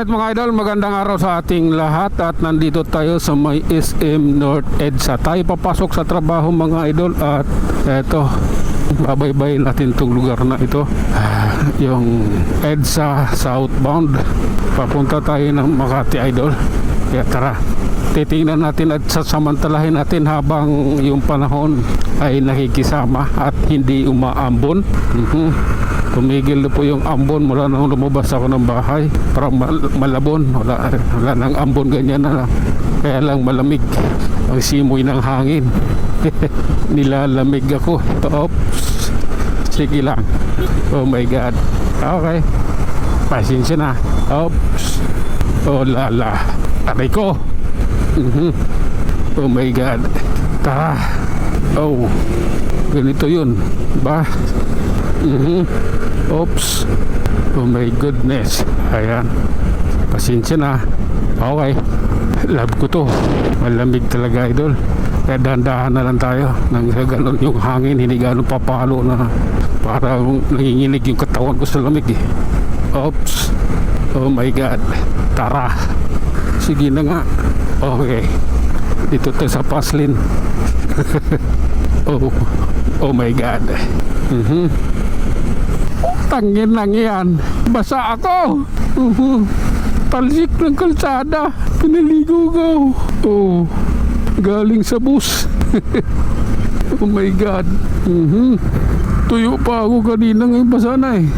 Alright mga idol, magandang araw sa ating lahat at nandito tayo sa may SM North EDSA. Tayo papasok sa trabaho mga idol at eto, babaybay natin itong lugar na ito, yung EDSA southbound. Papunta tayo ng Makati idol. Kaya tara, titingnan natin at sasamantalahin natin habang yung panahon ay nakikisama at hindi umaambon. Tumigil na po yung ambon mula nung lumabas ako ng bahay. Parang malabon, wala nang ambon, ganyan na lang. Kaya lang malamig ang simoy ng hangin. Nilalamig ako. Oops, sige lang. Oh my god. Okay, pasensya na. Oops, oh lala, aray ko. Oh my god. Tara. Oh, ganito yun ba? Oops, oh my goodness. Ayan, pasensya na. Okay, love ko to. Malamig talaga idol. Kaya dahan-dahan na lang tayo. Nang ganun yung hangin, hindi ganun papalo na para nanginginig yung katawan ko sa lamig eh. Oops, oh my god. Tara, sige na nga. Okay, dito tayo sa Paslin. Oh my god. Tangin lang yan, basa ako. Talsik ng kalsada, pinaligo ko. Oh, galing sa bus. Oh my god. Tuyo pa ako kanina, ngayon basa na eh.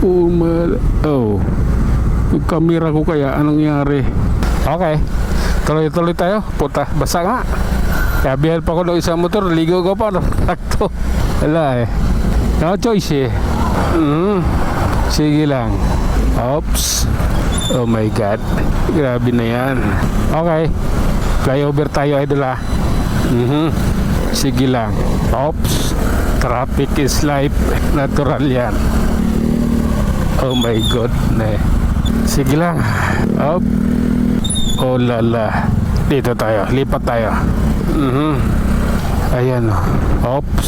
Oh, yung camera ko kaya anong nangyari? Okay, tuloy-tuloy tayo. Puta, basa nga. Kaya bihal pa ko ng isang motor, ligo ko pa. Takto, wala eh, no choice eh. Sige lang. Oops, oh my god, grabe na yan. Okay, flyover tayo idol ha. Sige lang. Oops, traffic is life, natural yan. Oh my god, sige lang. Op, oh lala, dito tayo, lipat tayo. Ayan o. Oops,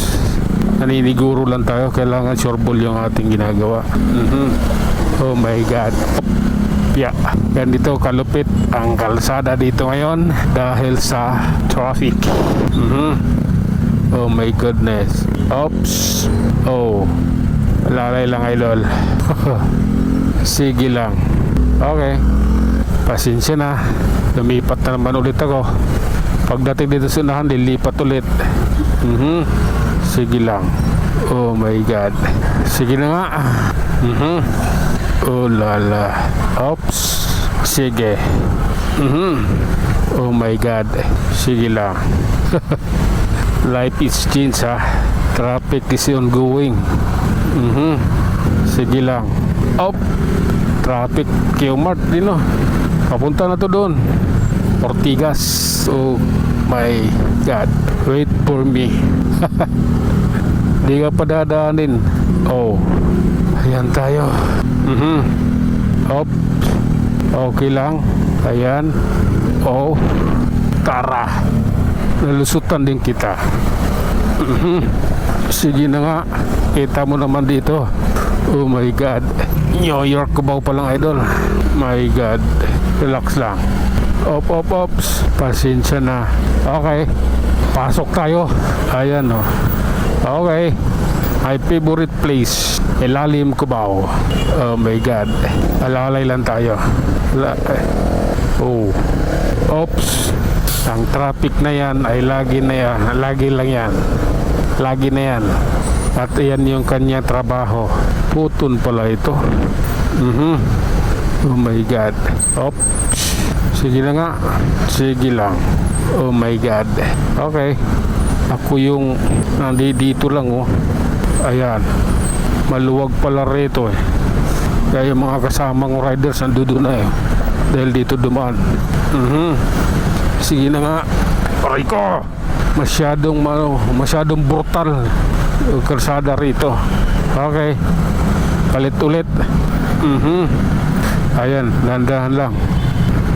naniniguro lang tayo. Kailangan sureball yung ating ginagawa. Oh my god. Yeah, ganito kalupit ang kalsada dito ngayon dahil sa traffic. Oh my goodness. Oops. Oh, lalay lang idol. Sige lang. Okay, pasensya na. Lumipat na naman ulit ako. Pagdating dito sa unahan, lilipat ulit. Sige lang. Oh my god. Sige na nga. Oh lala. Oops. Sige. Oh my god. Sige lang. Life is change ha. Traffic is ongoing. Sige lang. Op. Traffic Q-Mart din oh. Papunta na to doon. Ortigas. Oh my god. Wait for me. Di ka pa dadaanin. Oh, ayan tayo. Op. Okay lang. Ayan. Oh, tara, nalusutan din kita. Sige na nga. Kita mo naman dito. Oh my god, New York Cubao pa lang idol. My god, relax lang. Ops, pasensya na. Okay, pasok tayo. Ayan o. Okay, my favorite place, Ilalim Cubao. Oh my god, alalay lang tayo. Oh, oops, ang traffic na yan ay lagi lang yan. Lagi na yan. At yan yung kanya trabaho. Puton pala ito. Oh my god. Oops, sige na nga. Sige lang. Oh my god. Okay, ako yung nandito lang oh. Ayan, maluwag pala rito eh. Kaya yung mga kasamang riders nandoon na eh, dahil dito dumaan. Sige na nga. Aray ko, masyadong brutal yung kalsada rito. Okay, palit ulit. Ayan, dandahan lang.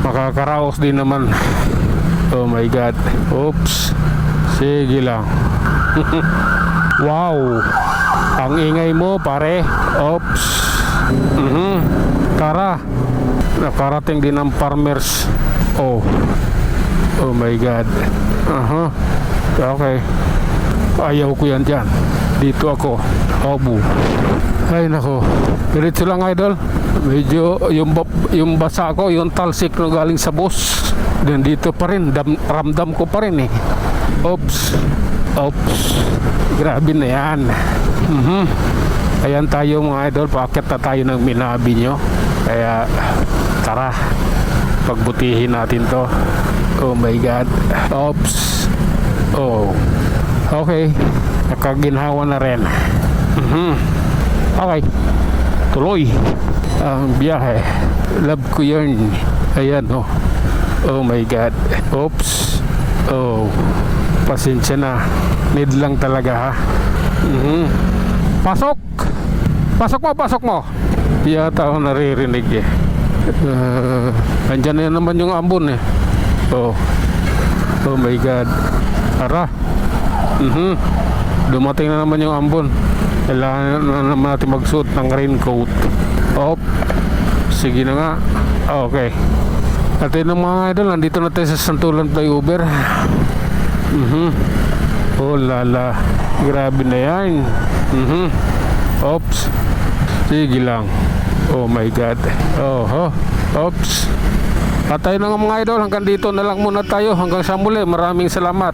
Makakaraos din naman. Oh my god. Oops, sige lang. Wow, ang ingay mo pare. Oops. Tara, Nakarating din ang farmers. Oh. Oh my God. Aha. Okay. Ayaw ko yan dyan. Dito ako. Obu. Ay nako. Diretso lang idol. Medyo yung basa ko, yung talsik na galing sa bus. Then dito pa rin. Ramdam ko pa rin eh. Oops. Oops. Grabe na yan. Ayan tayo mga idol. Paakit na tayo ng Minabi nyo. Kaya tara. Pagbutihin natin to. Oh my God. Oops. Oh. Okay. Nakaginhawa na rin. Okay. Tuloy. Ang biyahe. Love ko yun. Ayan oh. Oh my God. Oops. Oh. Pasensya na. Need lang talaga ha. Pasok. Pasok mo. Di yata ako naririnig eh. Andyan na naman yung ambon eh. Oh. Oh my God. Tara. Dumating na naman yung ambon. Kailangan na naman natin magsuot ng raincoat. Oh. Sige na nga. Okay. At yun mga idol, nandito na tayo sa Santulan Flyover. Oh lala. Grabe na yan. Oops. Sige lang. Oh my God. Oh. Oops. At tayo na nga mga idol, hanggang dito na lang muna tayo. Hanggang sa muli. Maraming salamat.